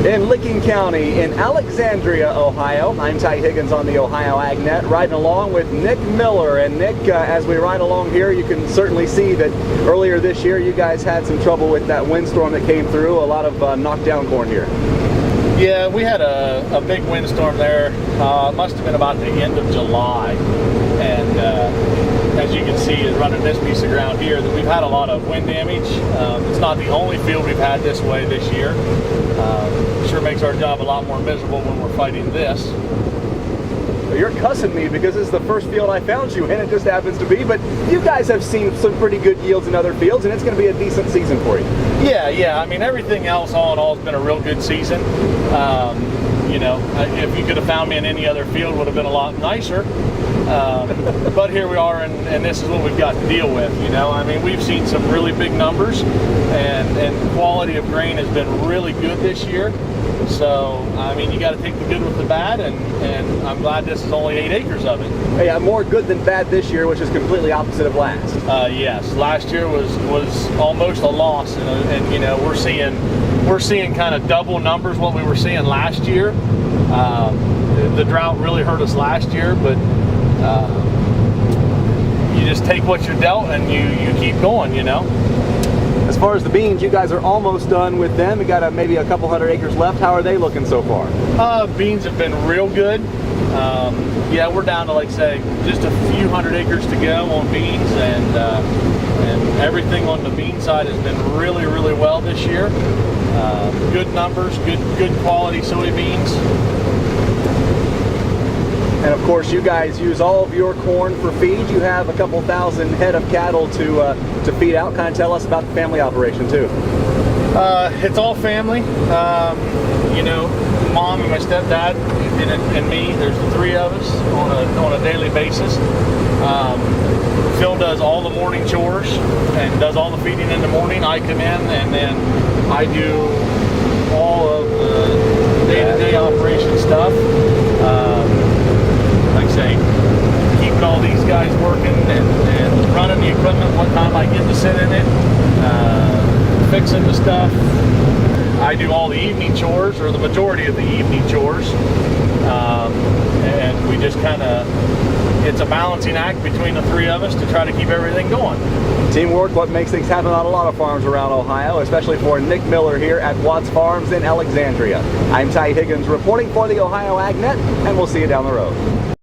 in Licking County in Alexandria, Ohio. I'm Ty Higgins on the Ohio AgNet, riding along with Nick Miller. And Nick, as we ride along here, you can certainly see that earlier this year you guys had some trouble with that windstorm that came through, a lot of knocked down corn here. Yeah, we had a big windstorm there. Must have been about the end of July. And as you can see, running this piece of ground here, that we've had a lot of wind damage. It's not the only field we've had this way this year. Sure makes our job a lot more miserable when we're fighting this. You're cussing me because this is the first field I found you in. It just happens to be, but you guys have seen some pretty good yields in other fields, and it's going to be a decent season for you. Yeah. I mean, everything else, all in all, has been a real good season. You know, if you could have found me in any other field, would have been a lot nicer. But here we are, and this is what we've got to deal with. You know, I mean, we've seen some really big numbers, and quality of grain has been really good this year. So, I mean, you got to take the good with the bad, and I'm glad this is only 8 acres of it. Yeah, more good than bad this year, which is completely opposite of last. Yes, last year was almost a loss, and you know, we're seeing kind of double numbers what we were seeing last year. The drought really hurt us last year, but you just take what you're dealt and you keep going, you know. As far as the beans, you guys are almost done with them. You got maybe a couple hundred acres left. How are they looking so far? Beans have been real good. Yeah, we're down to, like, say, just a few hundred acres to go on beans, and everything on the bean side has been really, really well this year. Good numbers, good quality soybeans. And of course, you guys use all of your corn for feed. You have a couple thousand head of cattle to feed out. Kind of tell us about the family operation too. It's all family. You know, mom and my stepdad and me. There's the three of us on a daily basis. Phil does all the morning chores and does all the feeding in the morning. I come in and then I do all of the day-to-day operation stuff. Like I say, keeping all these guys working and running the equipment, what time I get to sit in it, fixing the stuff. I do all the evening chores, or the majority of the evening chores, and we just kind of, it's a balancing act between the three of us to try to keep everything going. Teamwork, what makes things happen on a lot of farms around Ohio, especially for Nick Miller here at Watts Farms in Alexandria. I'm Ty Higgins reporting for the Ohio AgNet, and we'll see you down the road.